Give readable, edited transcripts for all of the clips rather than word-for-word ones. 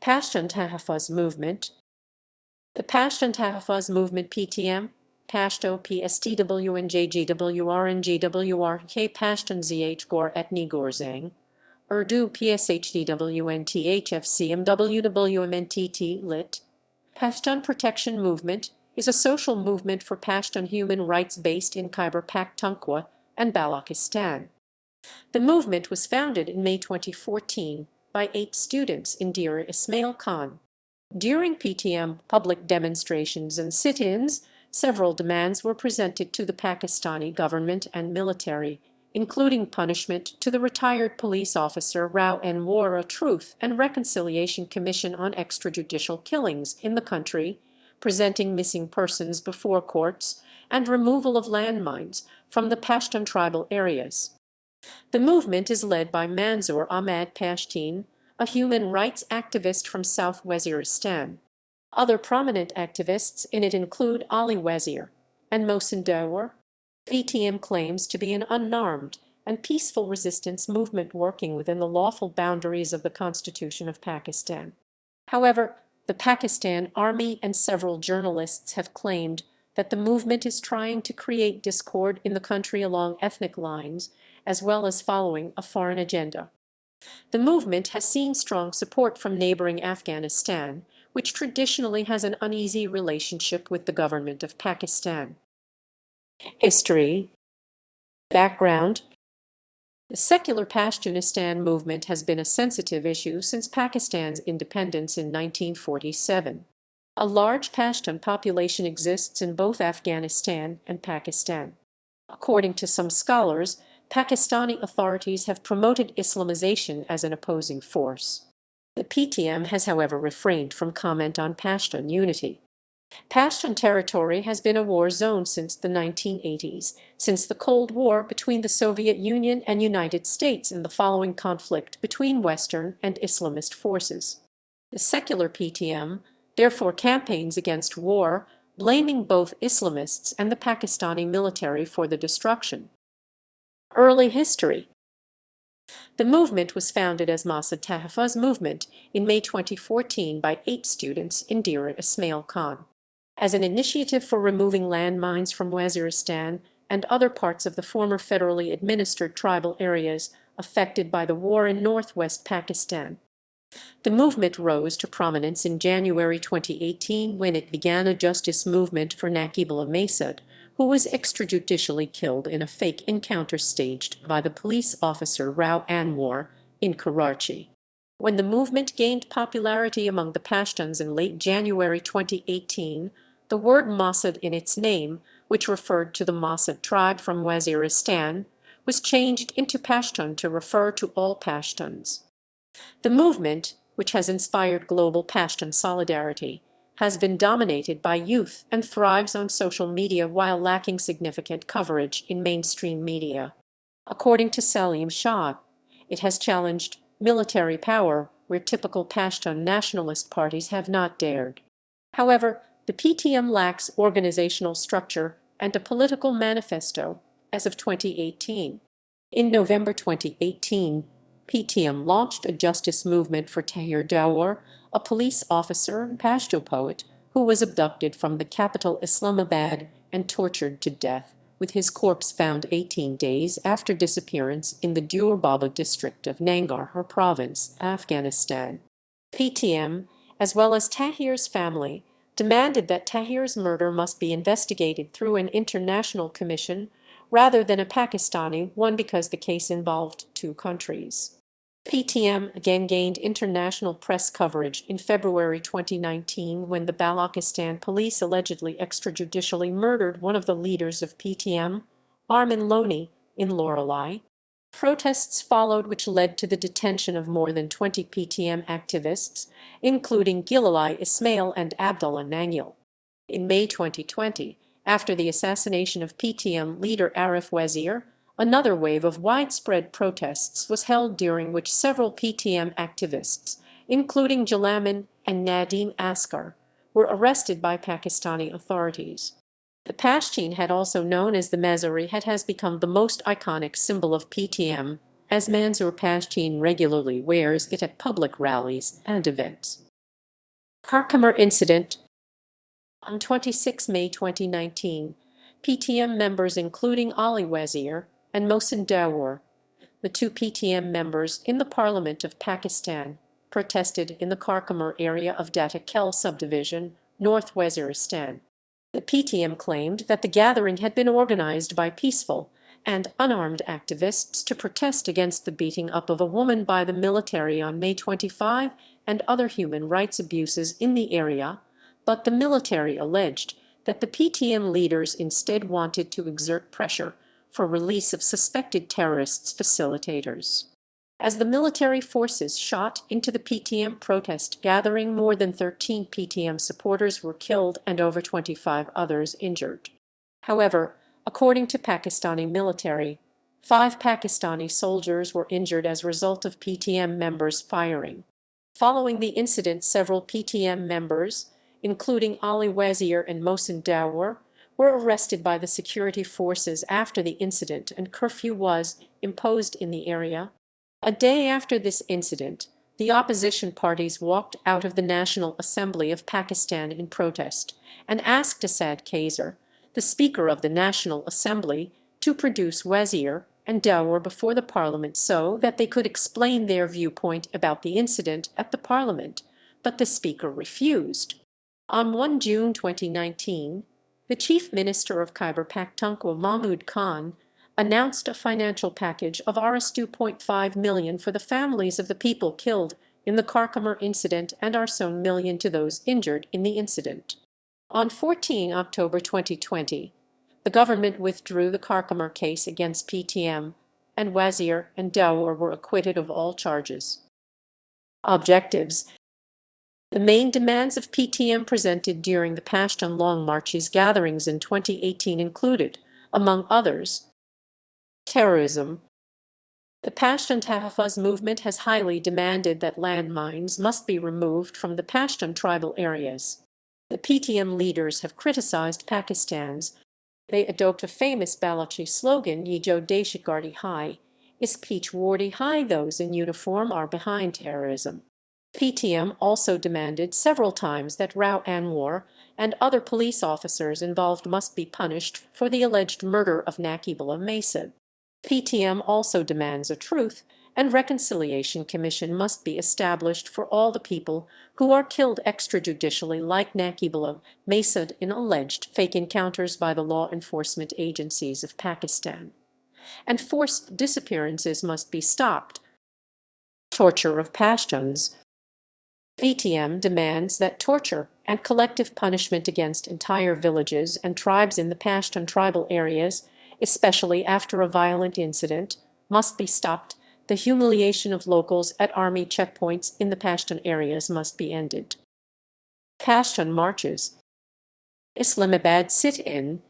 Pashtun Tahafuz Movement. The Pashtun Tahafuz Movement PTM, Pashto PSTWNJGWRNGWRK Pashtun Zhghōrənē Ghōrẓang, Urdu PSHDWNTHFCMWWMNTT lit. Pashtun Protection Movement is a social movement for Pashtun human rights based in Khyber Pakhtunkhwa and Balochistan. The movement was founded in May 2014 by 8 students in Dera Ismail Khan. During PTM public demonstrations and sit-ins, several demands were presented to the Pakistani government and military, including punishment to the retired police officer Rao and War, a Truth and Reconciliation Commission on extrajudicial killings in the country, presenting missing persons before courts, and removal of landmines from the Pashtun tribal areas. The movement is led by Manzoor Ahmad Pashtun, a human rights activist from South Waziristan. Other prominent activists in it include Ali Wazir and Mohsin Dawar. PTM claims to be an unarmed and peaceful resistance movement working within the lawful boundaries of the Constitution of Pakistan. However, the Pakistan Army and several journalists have claimed that the movement is trying to create discord in the country along ethnic lines, as well as following a foreign agenda. The movement has seen strong support from neighboring Afghanistan, which traditionally has an uneasy relationship with the government of Pakistan. History. Background. The secular Pashtunistan movement has been a sensitive issue since Pakistan's independence in 1947. A large Pashtun population exists in both Afghanistan and Pakistan. According to some scholars, Pakistani authorities have promoted Islamization as an opposing force. The PTM has, however, refrained from comment on Pashtun unity. Pashtun territory has been a war zone since the 1980s, since the Cold War between the Soviet Union and United States and the following conflict between Western and Islamist forces. The secular PTM therefore campaigns against war, blaming both Islamists and the Pakistani military for the destruction. Early history. The movement was founded as Pashtun Tahafuz Movement in May 2014 by 8 students in Dera Ismail Khan, as an initiative for removing landmines from Waziristan and other parts of the former federally administered tribal areas affected by the war in northwest Pakistan. The movement rose to prominence in January 2018 when it began a justice movement for Naqibullah Masud, who was extrajudicially killed in a fake encounter staged by the police officer Rao Anwar in Karachi. When the movement gained popularity among the Pashtuns in late January 2018, the word Masud in its name, which referred to the Masud tribe from Waziristan, was changed into Pashtun to refer to all Pashtuns. The movement, which has inspired global Pashtun solidarity, has been dominated by youth and thrives on social media while lacking significant coverage in mainstream media. According to Salim Shah, it has challenged military power where typical Pashtun nationalist parties have not dared. However, the PTM lacks organizational structure and a political manifesto as of 2018. In November 2018, PTM launched a justice movement for Tahir Dawar, a police officer and Pashto poet who was abducted from the capital Islamabad and tortured to death, with his corpse found 18 days after disappearance in the Dur Baba district of Nangarhar province, Afghanistan. PTM, as well as Tahir's family, demanded that Tahir's murder must be investigated through an international commission rather than a Pakistani one because the case involved 2 countries. PTM again gained international press coverage in February 2019 when the Balochistan police allegedly extrajudicially murdered one of the leaders of PTM, Armin Loni, in Loralai. Protests followed which led to the detention of more than 20 PTM activists, including Gilalai Ismail and Abdullah Nangil. In May 2020, after the assassination of PTM leader Arif Wazir, another wave of widespread protests was held during which several PTM activists, including Jalamin and Nadeem Askar, were arrested by Pakistani authorities. The Pashtun had also known as the Mazari has become the most iconic symbol of PTM, as Manzoor Pashtun regularly wears it at public rallies and events. Khyber incident. On 26 May 2019, PTM members including Ali Wazir and Mohsin Dawoor, the two PTM members in the Parliament of Pakistan, protested in the Khyber area of Data Khel subdivision, North Waziristan. The PTM claimed that the gathering had been organized by peaceful and unarmed activists to protest against the beating up of a woman by the military on May 25 and other human rights abuses in the area, but the military alleged that the PTM leaders instead wanted to exert pressure for release of suspected terrorists' facilitators. As the military forces shot into the PTM protest gathering, more than 13 PTM supporters were killed and over 25 others injured. However, according to Pakistani military, 5 Pakistani soldiers were injured as a result of PTM members firing. Following the incident, several PTM members, including Ali Wazir and Mohsin Dawoor, were arrested by the security forces after the incident, and curfew was imposed in the area. A day after this incident, the opposition parties walked out of the National Assembly of Pakistan in protest and asked Asad Kaiser, the Speaker of the National Assembly, to produce Wazir and Dawoor before the parliament so that they could explain their viewpoint about the incident at the parliament, but the Speaker refused. On 1 June 2019, the Chief Minister of Khyber Pakhtunkhwa, Mahmud Khan, announced a financial package of Rs 2.5 million for the families of the people killed in the Khyber incident and Rs 1 million to those injured in the incident. On 14 October 2020, the government withdrew the Khyber case against PTM, and Wazir and Dawoor were acquitted of all charges. Objectives. The main demands of PTM presented during the Pashtun Long Marches gatherings in 2018 included, among others, terrorism. The Pashtun Tahafuz movement has highly demanded that landmines must be removed from the Pashtun tribal areas. The PTM leaders have criticized Pakistan's. They adopt a famous Balochi slogan, Ye Jo Deshigardi Hai, is Peach Wardi Hai, those in uniform are behind terrorism. PTM also demanded several times that Rao Anwar and other police officers involved must be punished for the alleged murder of Naqibullah Masud. PTM also demands a Truth and Reconciliation Commission must be established for all the people who are killed extrajudicially like Naqibullah Masud in alleged fake encounters by the law enforcement agencies of Pakistan. And forced disappearances must be stopped. Torture of Pashtuns. PTM demands that torture and collective punishment against entire villages and tribes in the Pashtun tribal areas, especially after a violent incident, must be stopped. The humiliation of locals at army checkpoints in the Pashtun areas must be ended. Pashtun marches. Islamabad sit-in.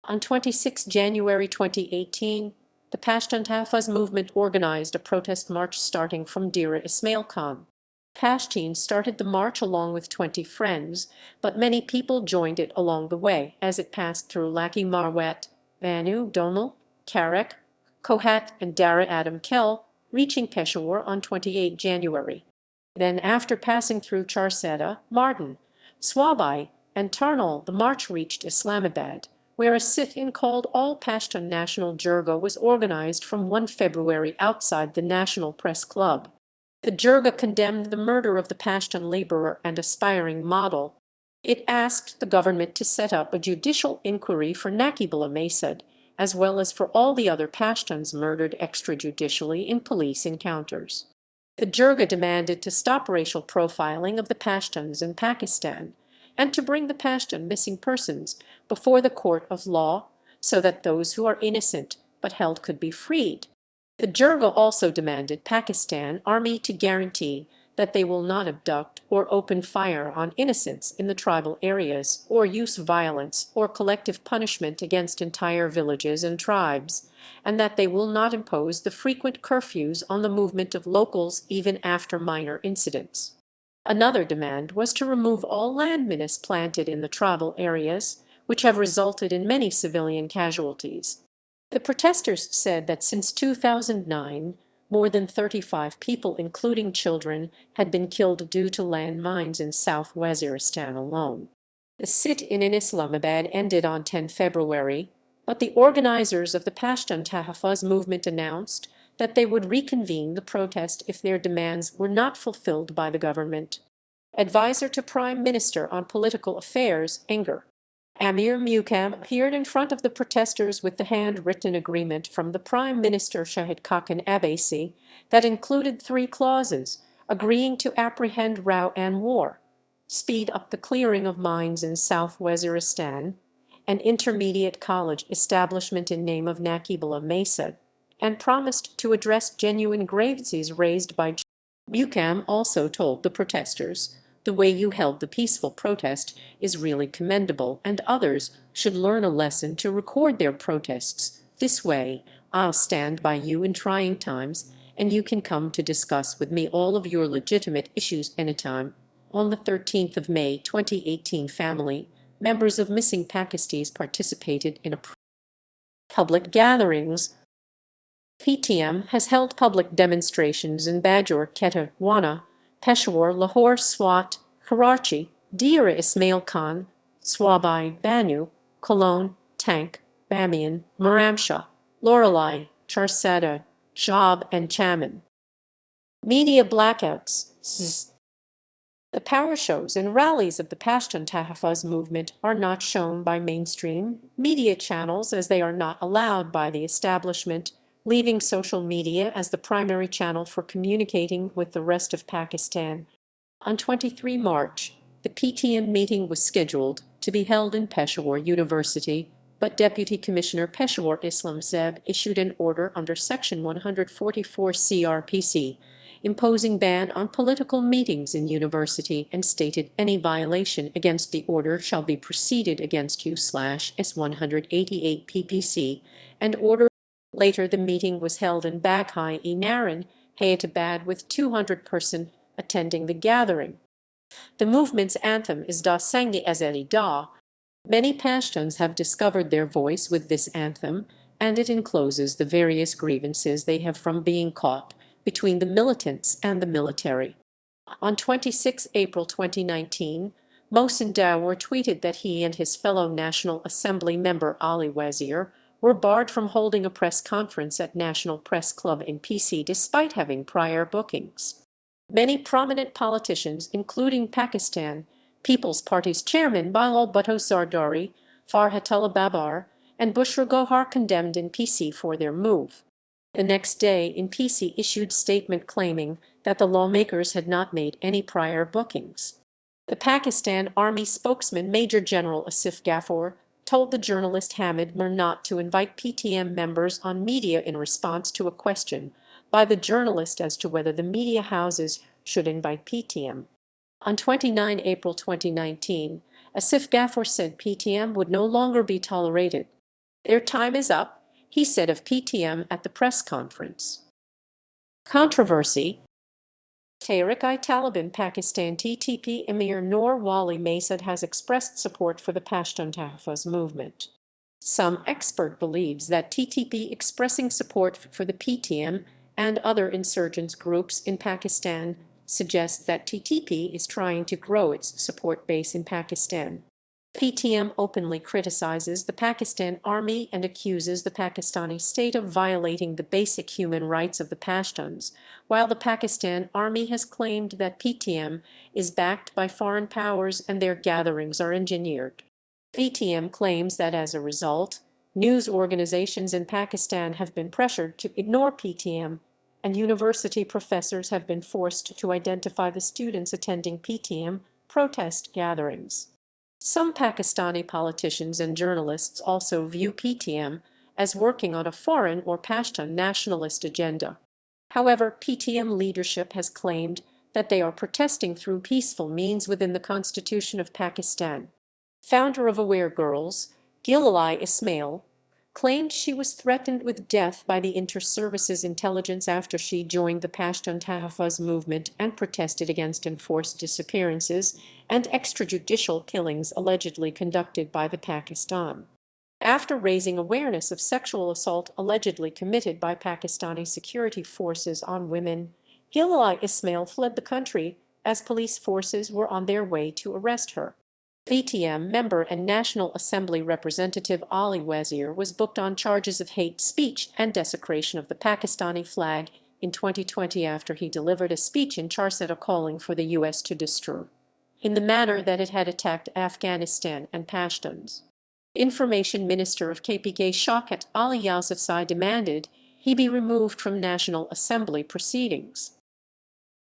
On 26 January 2018, the Pashtun Tahafuz movement organized a protest march starting from Dera Ismail Khan. Pashtun started the march along with 20 friends, but many people joined it along the way as it passed through Laki Marwat, Banu, Donal, Karak, Kohat, and Dara Adam Khel, reaching Peshawar on 28 January. Then after passing through Charseda, Mardan, Swabai, and Tarnal, the march reached Islamabad, where a sit-in called All Pashtun National Jirga was organized from 1 February outside the National Press Club. The Jirga condemned the murder of the Pashtun laborer and aspiring model. It asked the government to set up a judicial inquiry for Naqibullah Masud, as well as for all the other Pashtuns murdered extrajudicially in police encounters. The Jirga demanded to stop racial profiling of the Pashtuns in Pakistan and to bring the Pashtun missing persons before the court of law so that those who are innocent but held could be freed. The Jirga also demanded Pakistan Army to guarantee that they will not abduct or open fire on innocents in the tribal areas or use violence or collective punishment against entire villages and tribes, and that they will not impose the frequent curfews on the movement of locals even after minor incidents. Another demand was to remove all landmines planted in the tribal areas, which have resulted in many civilian casualties. The protesters said that since 2009, More than 35 people, including children, had been killed due to landmines in South Waziristan alone. The sit-in Islamabad ended on 10 February, but the organizers of the Pashtun Tahafuz movement announced that they would reconvene the protest if their demands were not fulfilled by the government. Advisor to Prime Minister on Political Affairs, Anger Amir Muqam, appeared in front of the protesters with the handwritten agreement from the Prime Minister Shahid Khaqan Abbasi that included 3 clauses, agreeing to apprehend row and war, speed up the clearing of mines in South Waziristan, an intermediate college establishment in name of Naqibullah Masud, and promised to address genuine grievances raised by Muqam. Also told the protesters, "The way you held the peaceful protest is really commendable, and others should learn a lesson to record their protests. This way, I'll stand by you in trying times, and you can come to discuss with me all of your legitimate issues anytime." On the 13th of May 2018, family members of missing Pakistanis participated in public gatherings. PTM has held public demonstrations in Bajor, Quetta, Wana, Peshawar, Lahore, Swat, Karachi, Dera Ismail Khan, Swabai, Banu, Cologne, Tank, Bamiyan, Miramshah, Loralai, Charsada, Jab, and Chaman. Media blackouts. The power shows and rallies of the Pashtun Tahafuz movement are not shown by mainstream media channels as they are not allowed by the establishment, leaving social media as the primary channel for communicating with the rest of Pakistan. On 23 March, the PTM meeting was scheduled to be held in Peshawar University, but Deputy Commissioner Peshawar Islam Zeb issued an order under Section 144 CRPC, imposing ban on political meetings in university, and stated any violation against the order shall be proceeded against U/S 188 PPC, and order. Later the meeting was held in Baghai-e-Naran, Hyderabad, with 200 persons attending the gathering. The movement's anthem is Da Sangi Azeri Da. Many Pashtuns have discovered their voice with this anthem, and it encloses the various grievances they have from being caught between the militants and the military. On 26 April 2019, Mohsin Dawar tweeted that he and his fellow National Assembly member Ali Wazir were barred from holding a press conference at National Press Club in PC despite having prior bookings. Many prominent politicians, including Pakistan People's Party's chairman Bilal Bhutto Zardari, Farhatullah Babar, and Bushra Gohar, condemned in PC for their move. The next day, in PC issued statement claiming that the lawmakers had not made any prior bookings. The Pakistan Army spokesman Major General Asif Ghafoor told the journalist Hamid Mir not to invite PTM members on media in response to a question by the journalist as to whether the media houses should invite PTM. On 29 April 2019, Asif Ghafoor said PTM would no longer be tolerated. "Their time is up," he said of PTM at the press conference. Controversy. Tehrik-i-Taliban Pakistan TTP Emir Noor Wali Masud has expressed support for the Pashtun Tahafuz movement. Some expert believes that TTP expressing support for the PTM and other insurgents groups in Pakistan suggests that TTP is trying to grow its support base in Pakistan. PTM openly criticizes the Pakistan Army and accuses the Pakistani state of violating the basic human rights of the Pashtuns, while the Pakistan Army has claimed that PTM is backed by foreign powers and their gatherings are engineered. PTM claims that as a result, news organizations in Pakistan have been pressured to ignore PTM, and university professors have been forced to identify the students attending PTM protest gatherings. Some Pakistani politicians and journalists also view PTM as working on a foreign or Pashtun nationalist agenda. However, PTM leadership has claimed that they are protesting through peaceful means within the Constitution of Pakistan. Founder of Aware Girls, Dera Ismail, claimed she was threatened with death by the Inter-Services Intelligence after she joined the Pashtun Tahafuz movement and protested against enforced disappearances and extrajudicial killings allegedly conducted by the Pakistan After raising awareness of sexual assault allegedly committed by Pakistani security forces on women, Dera Ismail fled the country as police forces were on their way to arrest her. PTM member and National Assembly Representative Ali Wazir was booked on charges of hate speech and desecration of the Pakistani flag in 2020 after he delivered a speech in Charsadda calling for the U.S. to destroy, in the manner that it had attacked Afghanistan and Pashtuns. Information Minister of KPK Shaukat Ali Yousafzai demanded he be removed from National Assembly proceedings.